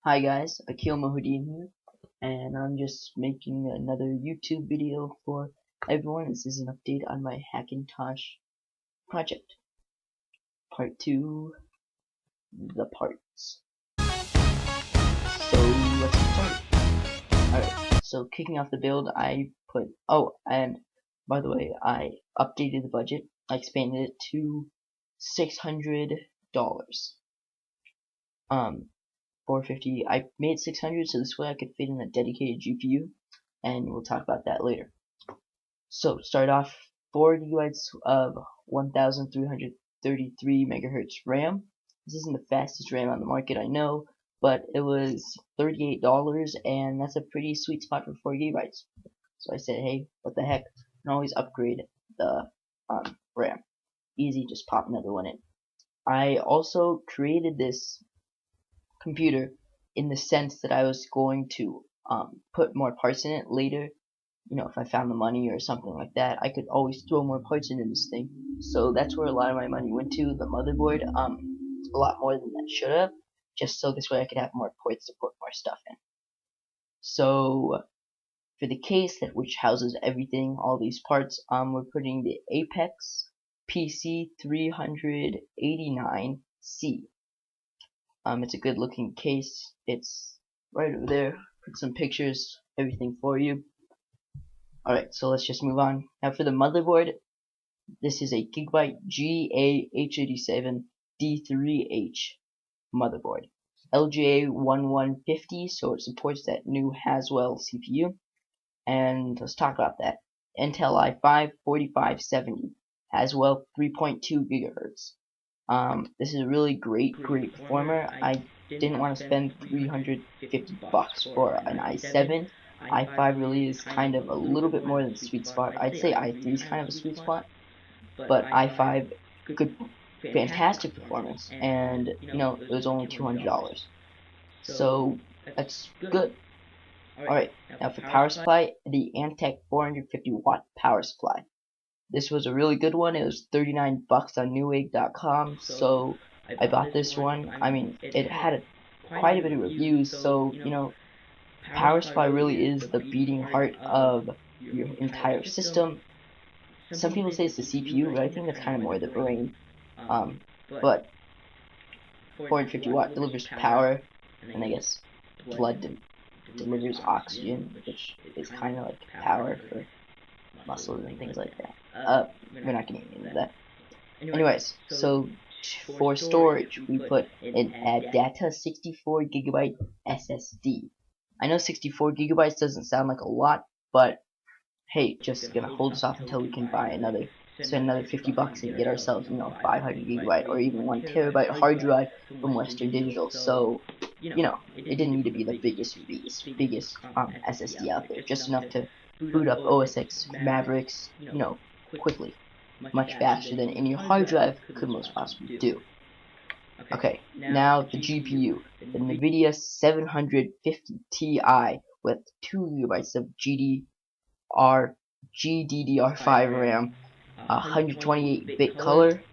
Hi guys, Akil Mohudin here, and I'm just making another YouTube video for everyone. This is an update on my Hackintosh project. Part 2, the parts. So let's get started. Alright, so kicking off the build, I put, and by the way, I updated the budget. I expanded it to $600. 450. I made 600 so this way I could fit in a dedicated GPU, and we'll talk about that later. So start off 4 gigabytes of 1333 megahertz RAM. This isn't the fastest RAM on the market, I know, but it was $38 and that's a pretty sweet spot for 4 gigabytes. So I said, hey, what the heck, I can always upgrade the RAM. Easy, just pop another one in. I also created this computer in the sense that I was going to put more parts in it later. You know, if I found the money or something like that, I could always throw more parts into this thing. So that's where a lot of my money went to. The motherboard, a lot more than that should have, just so this way I could have more ports to put more stuff in. So for the case that which houses everything, all these parts, we're putting the Apex PC 389C. It's a good looking case. It's right over there. Put some pictures, everything for you. Alright, so let's just move on. Now for the motherboard, this is a Gigabyte GA-H87D3H motherboard. LGA 1150, so it supports that new Haswell CPU. And let's talk about that. Intel i5 4570, Haswell 3.2 gigahertz. This is a really great performer. I didn't want to spend $350 for an i7. i5 really is kind of a little bit more than the sweet spot. I'd say i3 is kind of a sweet spot, but i5, good, fantastic performance, and you know, it was only $200, so that's good. Alright, now for power supply, the Antec 450 watt power supply. This was a really good one. It was 39 bucks on Newegg.com, so I bought this one. I mean, it had quite a bit of reviews, so, you know, power supply really is the beating heart of your entire system. Some people say it's the CPU, but I think that's kind of more the brain. But 450 watt delivers power, and I guess blood delivers oxygen, which is kind of like power for muscles and things like that. We're not getting into that. Anyways, so for storage, we put an ADATA 64 gigabyte SSD. I know 64 gigabytes doesn't sound like a lot, but hey, just gonna hold us off until we can buy another, spend another 50 bucks and get ourselves, you know, 500 gigabyte or even 1 terabyte hard drive from Western Digital. So, you know, it didn't need to be the biggest SSD out there, just enough to boot up OS X Mavericks, you know, quickly, much faster than any hard drive could most possibly do. Okay, now the GPU, the NVIDIA 750 Ti with 2 gigabytes of GDDR5 RAM, 128-bit color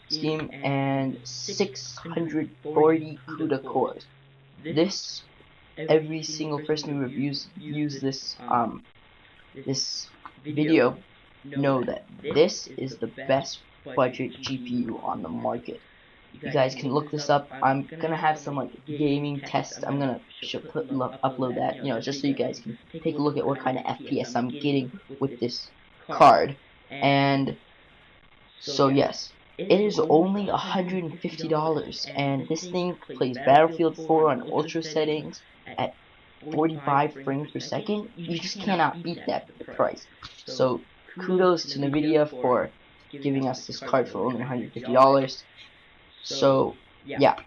scheme, and 640 CUDA cores. This, every single person who reviews this video know that this is the best budget GPU on the market. You guys can look this up. I'm gonna have some like gaming tests. I'm gonna upload that, you know, just so you guys can take a look at what kind of FPS I'm getting with this card. And so yes, it is only $150, and this thing plays Battlefield 4 on ultra settings at 45 frames per second. You just cannot beat that with the price. So kudos to NVIDIA for giving us this card for only $150. So yeah,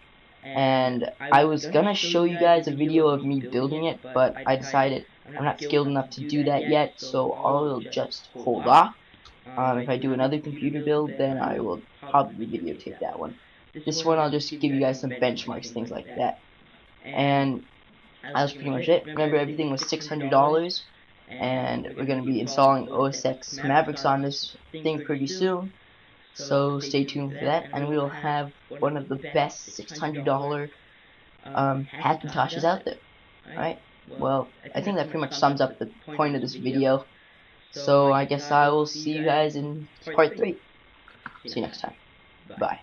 and I was gonna show you guys a video of me building it, but I decided I'm not skilled enough to do that yet, so I'll just hold off. If I do another computer build, then I will probably videotape that one. This one I'll just give you guys some benchmarks, things like that. And that's pretty much it. Remember, everything was $600, and we're going to be installing OS X Mavericks on this thing pretty soon. So stay tuned for that, and we will have one of the best $600 Hackintosh is out there. Alright, well, I think that pretty much sums up the point of this video. So I guess I will see you guys in part 3. See you next time. Bye.